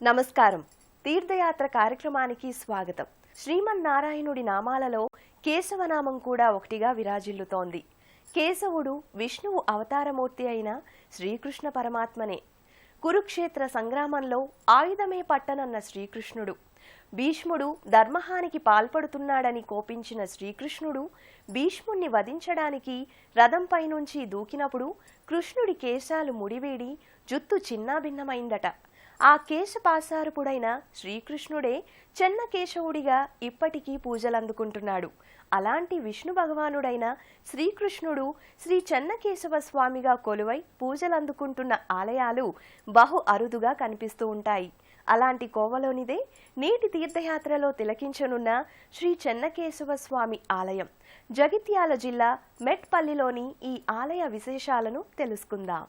నమస్కారం. తీర్థయాత్ర కార్యక్రమానికి స్వాగతం. శ్రీమన్నారాయణుడి నామాలలో కేశవనామం కూడా ఒకటిగా విరాజిల్లుతోంది. కేశవుడు విష్ణువు అవతారమూర్తి అయిన శ్రీకృష్ణ పరమాత్మనే. కురుక్షేత్ర సంగ్రామంలో ఆయుధమే పట్టనన్న శ్రీకృష్ణుడు, భీష్ముడు ధర్మహానికి పాల్పడుతున్నాడని కోపించిన శ్రీకృష్ణుడు భీష్ముణ్ణి వధించడానికి రథంపై నుంచి దూకినప్పుడు కృష్ణుడి కేశాలు ముడివేడి జుత్తు చిన్నాభిన్నమైందట. ఆ కేశపాసారుపుడైన శ్రీకృష్ణుడే చెన్నకేశవుడిగా ఇప్పటికీ పూజలందుకుంటున్నాడు. అలాంటి విష్ణు భగవానుడైన శ్రీకృష్ణుడు శ్రీ చెన్నకేశవ స్వామిగా కొలువై పూజలందుకుంటున్న ఆలయాలు బహు అరుదుగా కనిపిస్తూ ఉంటాయి. అలాంటి కోవలోనిదే నేటి తీర్థయాత్రలో తిలకించనున్న శ్రీ చెన్నకేశవ స్వామి ఆలయం. జగిత్యాల జిల్లా మెట్పల్లిలోని ఈ ఆలయ విశేషాలను తెలుసుకుందాం.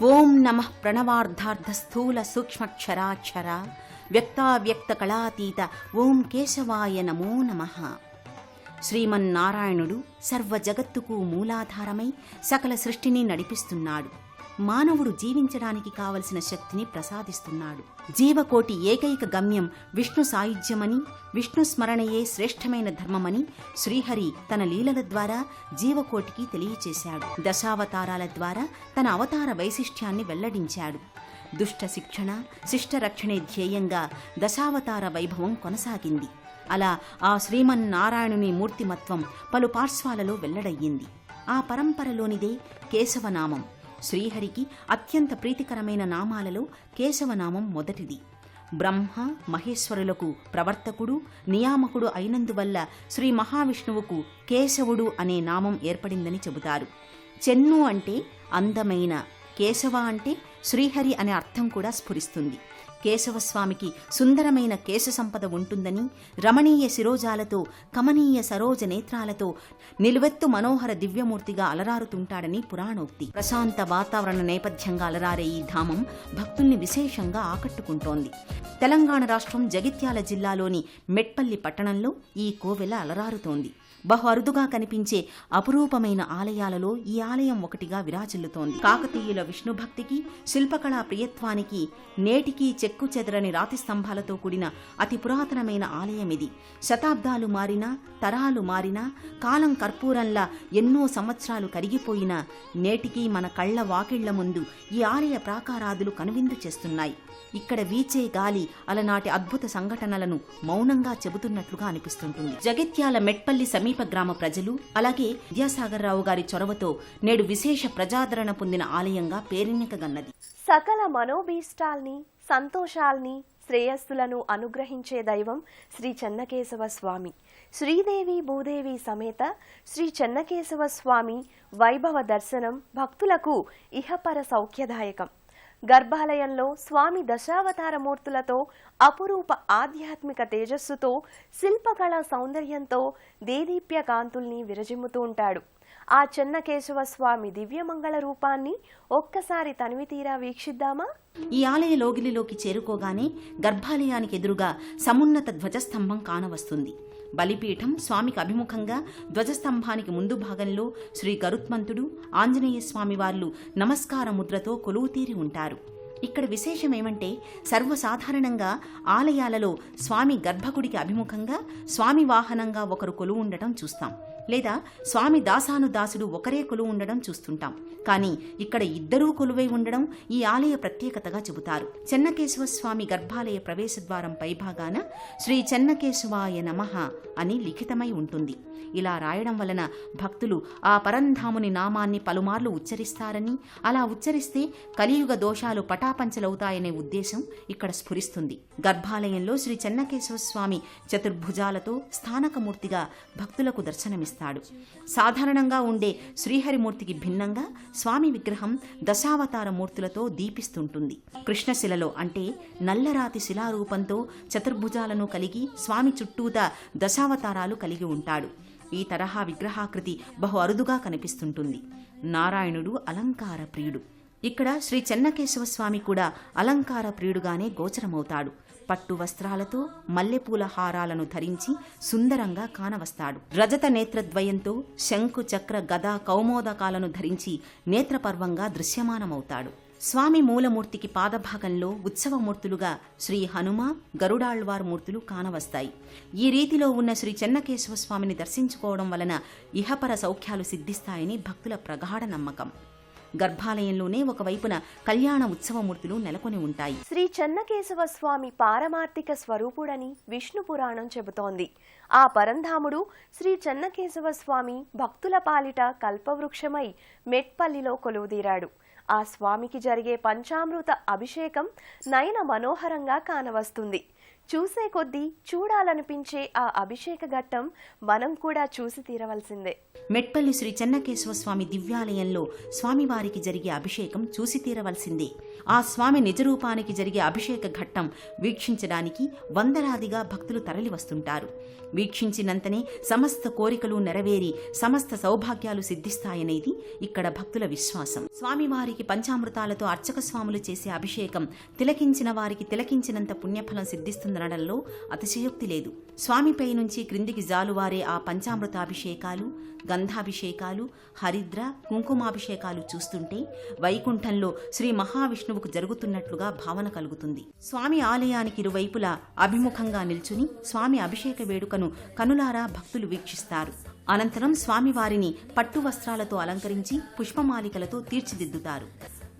ఓం నమః ప్రణవార్ధార్థ స్థూల సూక్ష్మక్షరాక్షర వ్యక్తావ్యక్త కళాతీత ఓం కేశవాయ నమో నమః. శ్రీమన్నారాయణుడు సర్వ జగత్తుకు మూలాధారమై సకల సృష్టిని నడిపిస్తున్నాడు. మానవుడు జీవించడానికి కావలసిన శక్తిని ప్రసాదిస్తున్నాడు. జీవకోటి ఏకైక గమ్యం విష్ణు సాయుధ్యమని, విష్ణు స్మరణయే శ్రేష్టమైన ధర్మమని శ్రీహరి తన లీలల ద్వారా జీవకోటికి తెలియచేశాడు. దశావతారాల ద్వారా తన అవతార వైశిష్ట్యాన్ని వెల్లడించాడు. దుష్ట శిక్షణ, శిష్ట రక్షణే ధ్యేయంగా దశావతార వైభవం కొనసాగింది. అలా ఆ శ్రీమన్నారాయణుని మూర్తిమత్వం పలు పార్శ్వాలలో వెల్లడయ్యింది. ఆ పరంపరలోనిదే కేశవనామం. శ్రీహరికి అత్యంత ప్రీతికరమైన నామాలలో కేశవనామం మొదటిది. బ్రహ్మ మహేశ్వరులకు ప్రవర్తకుడు, నియామకుడు అయినందువల్ల శ్రీ మహావిష్ణువుకు కేశవుడు అనే నామం ఏర్పడిందని చెబుతారు. చెన్ను అంటే అందమైన, కేశవ అంటే శ్రీహరి అనే అర్థం కూడా స్ఫురిస్తుంది. కేశవస్వామికి సుందరమైన కేశ సంపద ఉంటుందని, రమణీయ శిరోజాలతో, కమనీయ సరోజ నేత్రాలతో నిలువెత్తు మనోహర దివ్యమూర్తిగా అలరారుతుంటాడని పురాణోక్తి. ప్రశాంత వాతావరణ నేపథ్యంగా అలరారే ఈ ధామం భక్తుల్ని విశేషంగా ఆకట్టుకుంటోంది. తెలంగాణ రాష్ట్రం జగిత్యాల జిల్లాలోని మెట్పల్లి పట్టణంలో ఈ కోవెల అలరారుతోంది. బహు అరుదుగా కనిపించే అపురూపమైన ఆలయాలలో ఈ ఆలయం ఒకటిగా విరాజిల్లుతోంది. కాకతీయుల విష్ణుభక్తికి, శిల్పకళా ప్రియత్వానికి నేటికీ చెక్కు చెదరని రాతి స్తంభాలతో కూడిన అతి పురాతనమైన ఆలయం ఇది. శతాబ్దాలు మారినా, తరాలు మారినా, కాలం కర్పూరంలా ఎన్నో సంవత్సరాలు కరిగిపోయినా నేటికీ మన కళ్ల వాకిళ్ల ముందు ఈ ఆలయ ప్రాకారాదులు కనువిందు చేస్తున్నాయి. ఇక్కడ వీచే గాలి అలనాటి అద్భుత సంఘటనలను మౌనంగా చెబుతున్నట్లుగా అనిపిస్తుంటుంది. జగిత్యాల మెట్పల్లి సమీప గ్రామ ప్రజలు, అలాగే విద్యాసాగర్ రావు గారి చొరవతో నేడు విశేష ప్రజాదరణ పొందిన ఆలయంగా పేరెన్నికగన్నది. సకల మనోభీష్టాల్ని, సంతోషాల్ని, శ్రేయస్సులను అనుగ్రహించే దైవం శ్రీ చెన్నకేశవ స్వామి. శ్రీదేవి భూదేవి సమేత శ్రీ చెన్నకేశవ స్వామి వైభవ దర్శనం భక్తులకు ఇహపర సౌఖ్యదాయకం. గర్భాలయంలో స్వామి దశావతార మూర్తులతో, అపురూప ఆధ్యాత్మిక తేజస్సుతో, శిల్పకళా సౌందర్యంతో దేదీప్య కాంతుల్ని విరజిమ్ముతూ ఉంటాడు. ఆ చెన్నకేశవ స్వామి దివ్యమంగళ రూపాన్ని ఒక్కసారి తనివితీరా వీక్షిద్దామా? ఈ ఆలయ లోగిలిలోకి చేరుకోగానే గర్భాలయానికి ఎదురుగా సమున్నత ధ్వజస్తంభం కానవస్తుంది. బలిపీఠం స్వామికి అభిముఖంగా, ధ్వజస్తంభానికి ముందు భాగంలో శ్రీ గరుత్మంతుడు, ఆంజనేయ స్వామి వార్లు నమస్కార ముద్రతో కొలువుతీరి ఉంటారు. ఇక్కడ విశేషమేమంటే, సర్వసాధారణంగా ఆలయాలలో స్వామి గర్భగుడికి అభిముఖంగా స్వామి వాహనంగా ఒకరు కొలువు ఉండటం చూస్తాం, లేదా స్వామి దాసానుదాసుడు ఒకరే కొలువు ఉండడం చూస్తుంటాం. కానీ ఇక్కడ ఇద్దరూ కొలువై ఉండడం ఈ ఆలయ ప్రత్యేకతగా చెబుతారు. చెన్నకేశవ స్వామి గర్భాలయ ప్రవేశద్వారం పైభాగాన శ్రీ చెన్నకేశవాయ నమః అని లిఖితమై ఉంటుంది. ఇలా రాయడం వలన భక్తులు ఆ పరంధాముని నామాన్ని పలుమార్లు ఉచ్చరిస్తారని, అలా ఉచ్చరిస్తే కలియుగ దోషాలు పటాపంచలవుతాయనే ఉద్దేశం ఇక్కడ స్ఫురిస్తుంది. గర్భాలయంలో శ్రీ చెన్నకేశవ స్వామి చతుర్భుజాలతో స్థానకమూర్తిగా భక్తులకు దర్శనమిస్తాడు. సాధారణంగా ఉండే శ్రీహరిమూర్తికి భిన్నంగా స్వామి విగ్రహం దశావతార మూర్తులతో దీపిస్తుంటుంది. కృష్ణశిలలో అంటే నల్లరాతి శిలారూపంతో చతుర్భుజాలను కలిగి స్వామి చుట్టూతా దశావతారాలు కలిగి ఉంటాడు. ఈ తరహా విగ్రహాకృతి బహు అరుదుగా కనిపిస్తుంటుంది. నారాయణుడు అలంకార ప్రియుడు. ఇక్కడ శ్రీ చెన్నకేశవ స్వామి కూడా అలంకార ప్రియుడుగానే గోచరమవుతాడు. పట్టు వస్త్రాలతో మల్లెపూల హారాలను ధరించి సుందరంగా కానవస్తాడు. రజత నేత్రద్వయంతో శంకు చక్ర గద కౌమోదకాలను ధరించి నేత్రపర్వంగా దృశ్యమానమవుతాడు. స్వామి మూలమూర్తికి పాదభాగంలో ఉత్సవమూర్తులుగా శ్రీ హనుమ, గరుడాళ్వార్ మూర్తులు కానవస్తాయి. ఈ రీతిలో ఉన్న శ్రీ చెన్నకేశవ స్వామిని దర్శించుకోవడం వలన ఇహపర సౌఖ్యాలు సిద్ధిస్తాయని భక్తుల ప్రగాఢ నమ్మకం. గర్భాలయంలోనే ఒకవైపున కళ్యాణ ఉత్సవమూర్తులు నెలకొని ఉంటాయి. శ్రీ చెన్నకేశవ స్వామి పారమార్థిక స్వరూపుడని విష్ణు పురాణం చెబుతోంది. ఆ పరంధాముడు శ్రీ చెన్నకేశవ స్వామి భక్తుల పాలిట కల్పవృక్షమై మెట్పల్లిలో కొలువుదీరాడు. ఆ స్వామికి జరిగే పంచామృత అభిషేకం నయన మనోహరంగా కానవస్తుంది. చూసే కొద్దీ చూడాలనిపించే ఆ అభిషేక ఘట్టం మనం కూడా చూసి తీరవలసిందే. మెట్పల్లి శ్రీ చెన్నకేశవ స్వామి దివ్యాలయంలో స్వామివారికి జరిగే అభిషేకం చూసి తీరవలసిందే. ఆ స్వామి నిజరూపానికి జరిగే అభిషేక ఘట్టం వీక్షించడానికి వందలాదిగా భక్తులు తరలి వస్తుంటారు. వీక్షించినంతనే సమస్త కోరికలు నెరవేరి సమస్త సౌభాగ్యాలు సిద్ధిస్తాయనేది ఇక్కడ భక్తుల విశ్వాసం. స్వామివారికి పంచామృతాలతో అర్చక స్వాములు చేసే అభిషేకం తిలకించిన వారికి తిలకించినంత పుణ్యఫలం సిద్ధిస్తుందనడంలో అతిశయోక్తి లేదు. స్వామిపై నుంచి క్రిందికి జాలువారే ఆ పంచామృతాభిషేకాలు, గంధాభిషేకాలు, హరిద్ర, కుంకుమాభిషేకాలు చూస్తుంటే వైకుంఠంలో శ్రీ మహావిష్ణువుకు జరుగుతున్నట్లుగా భావన కలుగుతుంది. స్వామి ఆలయానికి ఇరువైపులా అభిముఖంగా నిల్చుని స్వామి అభిషేక వేడుకను కనులారా భక్తులు వీక్షిస్తారు. అనంతరం స్వామివారిని పట్టు వస్త్రాలతో అలంకరించి పుష్పమాలికలతో తీర్చిదిద్దుతారు.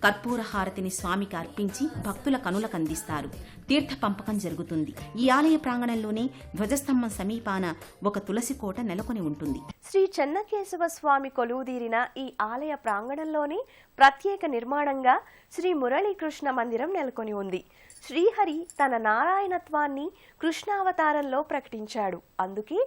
కర్పూర హారతిని స్వామికి అర్పించి భక్తుల కనులకందిస్తారు. తీర్థ పంపకం జరుగుతుంది. ఈ ఆలయ ప్రాంగణంలోనే ధ్వజస్తంభం సమీపాన ఒక తులసి కోట నెలకొని ఉంటుంది. శ్రీ చెన్నకేశవ స్వామి కొలువుదీరిన ఈ ఆలయ ప్రాంగణంలోనే ప్రత్యేక నిర్మాణంగా శ్రీ మురళీకృష్ణ మందిరం నెలకొని ఉంది. శ్రీహరి తన నారాయణత్వాన్ని కృష్ణావతారంలో ప్రకటించాడు. అందుకే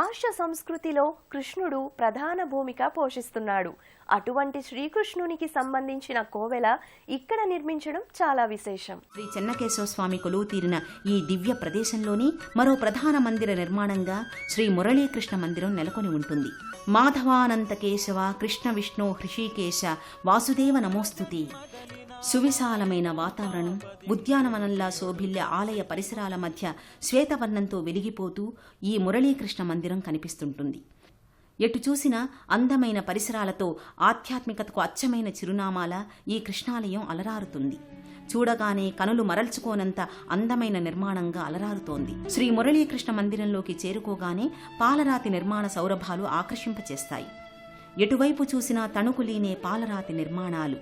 ఆర్ష సంస్కృతిలో కృష్ణుడు ప్రధాన భూమిక పోషిస్తున్నాడు. అటువంటి శ్రీకృష్ణునికి సంబంధించిన కోవెల ఇక్కడ నిర్మించడం చాలా విశేషం. శ్రీ చెన్నకేశవ స్వామి కొలువు తీరిన ఈ దివ్య ప్రదేశంలోనే మరో ప్రధాన మందిర నిర్మాణంగా శ్రీ మురళీకృష్ణ మందిరం నెలకొని ఉంటుంది. మాధవానంత కేశవ కృష్ణ విష్ణు హృషికేశ వాసుదేవ నమోస్తుతే. సువిశాలమైన వాతావరణం, ఉద్యానవనంలా శోభిల్లే ఆలయ పరిసరాల మధ్య శ్వేతవర్ణంతో వెలిగిపోతూ ఈ మురళీకృష్ణ మందిరం కనిపిస్తుంటుంది. ఎటు చూసినా అందమైన పరిసరాలతో ఆధ్యాత్మికతకు అచ్చమైన చిరునామాల ఈ కృష్ణాలయం అలరారుతుంది. చూడగానే కనులు మరల్చుకోనంత అందమైన నిర్మాణంగా అలరారుతోంది. శ్రీ మురళీకృష్ణ మందిరంలోకి చేరుకోగానే పాలరాతి నిర్మాణ సౌరభాలు ఆకర్షింపచేస్తాయి. ఎటువైపు చూసినా తణుకులీనే పాలరాతి నిర్మాణాలు.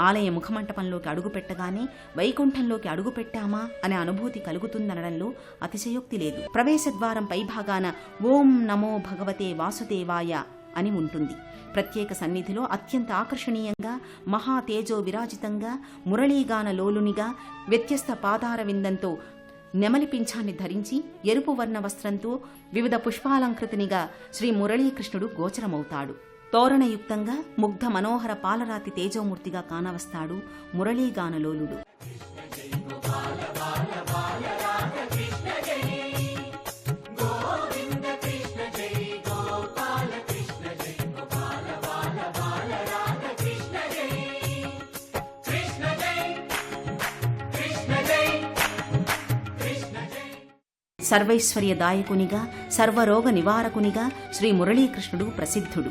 ఆలయ ముఖమంటపంలోకి అడుగుపెట్టగానే వైకుంఠంలోకి అడుగుపెట్టామా అనే అనుభూతి కలుగుతుందనడంలో అతిశయోక్తి లేదు. ప్రవేశద్వారం పైభాగాన ఓం నమో భగవతే వాసుదేవాయ అని ఉంటుంది. ప్రత్యేక సన్నిధిలో అత్యంత ఆకర్షణీయంగా మహా తేజో విరాజితంగా మురళీగాన లోలునిగా వ్యత్యస్త పాదార విందంతో నెమలి పింఛాన్ని ధరించి ఎరుపు వర్ణ వస్త్రంతో వివిధ పుష్పాలంకృతినిగా శ్రీ మురళీకృష్ణుడు గోచరమవుతాడు. తోరణయుక్తంగా ముగ్ధ మనోహర పాలరాతి తేజోమూర్తిగా కానవస్తాడు మురళీగానలోలుడు. సర్వైశ్వర్యదాయకునిగా సర్వరోగ నివారకునిగా శ్రీ మురళీకృష్ణుడు ప్రసిద్ధుడు.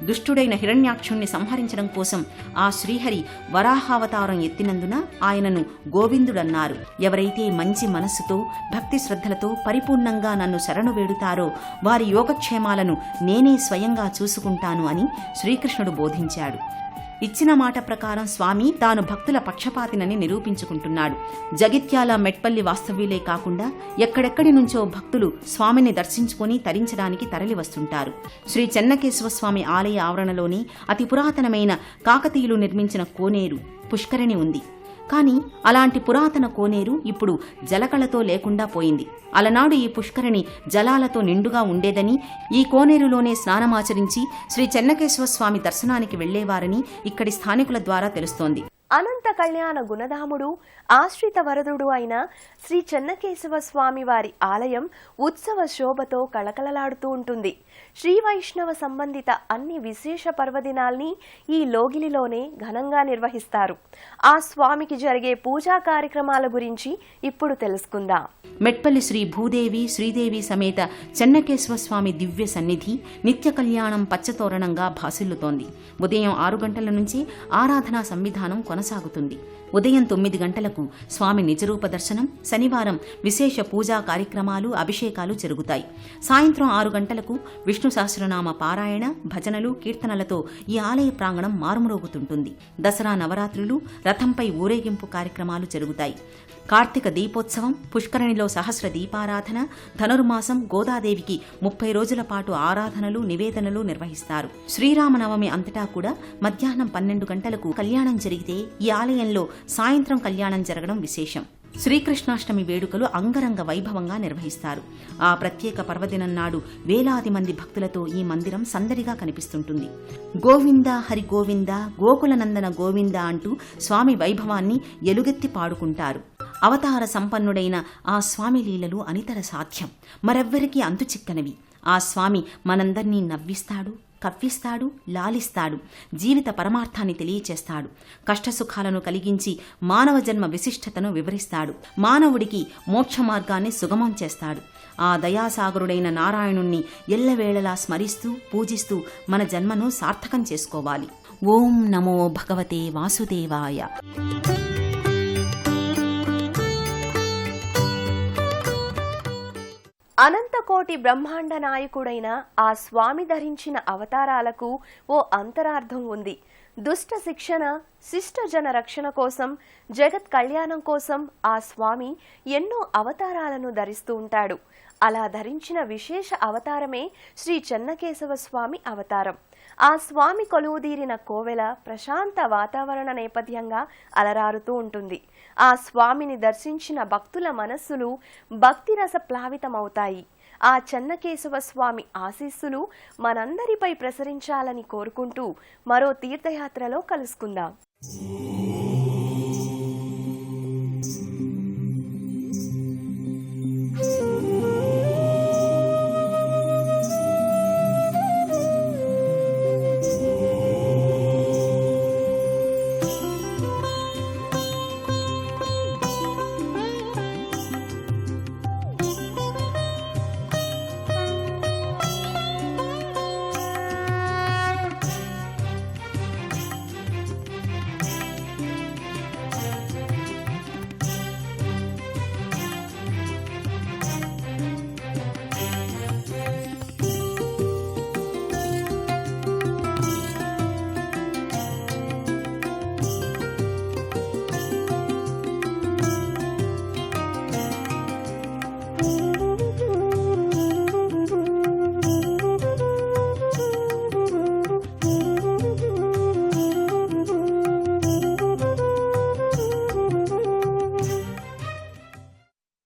దుష్టుడైన హిరణ్యాక్షుణ్ణి సంహరించడం కోసం ఆ శ్రీహరి వరాహావతారం ఎత్తినందున ఆయనను గోవిందుడన్నారు. ఎవరైతే మంచి మనస్సుతో భక్తి శ్రద్ధలతో పరిపూర్ణంగా నన్ను శరణు వేడుతారో వారి యోగక్షేమాలను నేనే స్వయంగా చూసుకుంటాను అని శ్రీకృష్ణుడు బోధించాడు. ఇచ్చిన మాట ప్రకారం స్వామి తాను భక్తుల పక్షపాతినని నిరూపించుకుంటున్నాడు. జగిత్యాల మెట్పల్లి వాస్తవ్యులే కాకుండా ఎక్కడెక్కడి నుంచో భక్తులు స్వామిని దర్శించుకొని తరించడానికి తరలి వస్తుంటారు. శ్రీ చెన్నకేశవ స్వామి ఆలయ ఆవరణలోని అతి పురాతనమైన కాకతీయులు నిర్మించిన కోనేరు పుష్కరిణి ఉంది. కానీ అలాంటి పురాతన కోనేరు ఇప్పుడు జలకళతో లేకుండా పోయింది. అలనాడు ఈ పుష్కరిణి జలాలతో నిండుగా ఉండేదని, ఈ కోనేరులోనే స్నానమాచరించి శ్రీ చెన్నకేశవ స్వామి దర్శనానికి వెళ్లేవారని ఇక్కడి స్థానికుల ద్వారా తెలుస్తోంది. అనంత కళ్యాణ గుణధాముడు ఆశ్రిత వరదుడు అయిన శ్రీ చెన్నకేశవ స్వామి వారి ఆలయం ఉత్సవ శోభతో కళకళలాడుతూ ఉంటుంది. శ్రీ వైష్ణవ సంబంధిత అన్ని విశేష పర్వదినాల్ని ఈ లోగిలిలోనే ఘనంగా నిర్వహిస్తారు. ఆ స్వామికి జరిగే పూజా కార్యక్రమాల గురించి ఇప్పుడు తెలుసుకుందాం. మెట్పల్లి శ్రీ భూదేవి శ్రీదేవి సమేత చెన్నకేశవ స్వామి దివ్య సన్నిధి నిత్య కళ్యాణం పచ్చతోరణంగా భాసిల్లుతోంది. ఉదయం 6 గంటల నుంచి ఆరాధనా సంవిధానం కొనసాగుతుంది. ఉదయం 9 గంటలకు స్వామి నిజరూప దర్శనం, శనివారం విశేష పూజా కార్యక్రమాలు, అభిషేకాలు జరుగుతాయి. సాయంత్రం 6 గంటలకు విష్ణు సహస్రనామ పారాయణ, భజనలు, కీర్తనలతో ఈ ఆలయ ప్రాంగణం మారుమ్రోగుతుంటుంది. దసరా నవరాత్రులు, రథంపై ఊరేగింపు కార్యక్రమాలు జరుగుతాయి. కార్తీక దీపోత్సవం, పుష్కరిణిలో సహస్ర దీపారాధన, ధనుర్మాసం గోదాదేవికి 30 రోజుల పాటు ఆరాధనలు, నివేదనలు నిర్వహిస్తారు. శ్రీరామనవమి అంతటా కూడా మధ్యాహ్నం 12 గంటలకు కళ్యాణం జరిగితే ఈ ఆలయంలో సాయంత్రం కళ్యాణం జరగడం విశేషం. శ్రీకృష్ణాష్టమి వేడుకలు అంగరంగ వైభవంగా నిర్వహిస్తారు. ఆ ప్రత్యేక పర్వదినం నాడు వేలాది మంది భక్తులతో ఈ మందిరం సందడిగా కనిపిస్తుంటుంది. గోవింద హరి గోవింద, గోకులనందన గోవింద అంటూ స్వామి వైభవాన్ని ఎలుగెత్తి పాడుకుంటారు. అవతార సంపన్నుడైన ఆ స్వామి లీలలు అనితర సాధ్యం, మరెవ్వరికీ అంతుచిక్కనివి. ఆ స్వామి మనందర్నీ నవ్విస్తాడు, కవ్విస్తాడు, లాలిస్తాడు, జీవిత పరమార్థాన్ని తెలియచేస్తాడు, కష్టసుఖాలను కలిగించి మానవ జన్మ విశిష్టతను వివరిస్తాడు, మానవుడికి మోక్ష మార్గాన్ని సుగమం చేస్తాడు. ఆ దయాసాగరుడైన నారాయణుణ్ణి ఎల్లవేళలా స్మరిస్తూ పూజిస్తూ మన జన్మను సార్థకం చేసుకోవాలి. ఓం నమో భగవతే వాసుదేవాయ. అనంతకోటి బ్రహ్మాండ నాయకుడైన ఆ స్వామి ధరించిన అవతారాలకు ఓ అంతరార్థం ఉంది. దుష్ట శిక్షణ, శిష్ట జన రక్షణ కోసం, జగత్ కళ్యాణం కోసం ఆ స్వామి ఎన్నో అవతారాలను ధరిస్తూ ఉంటాడు. అలా ధరించిన విశేష అవతారమే శ్రీ చెన్నకేశవ స్వామి అవతారం. ఆ స్వామి కొలువుదీరిన కోవెల ప్రశాంత వాతావరణ నేపథ్యంగా అలరారుతూ ఉంటుంది. ఆ స్వామిని దర్శించిన భక్తుల మనస్సులు భక్తిరస ప్లావితమవుతాయి. ఆ చెన్నకేశవ స్వామి ఆశీస్సులు మనందరిపై ప్రసరించాలని కోరుకుంటూ మరో తీర్థయాత్రలో కలుసుకుందాం.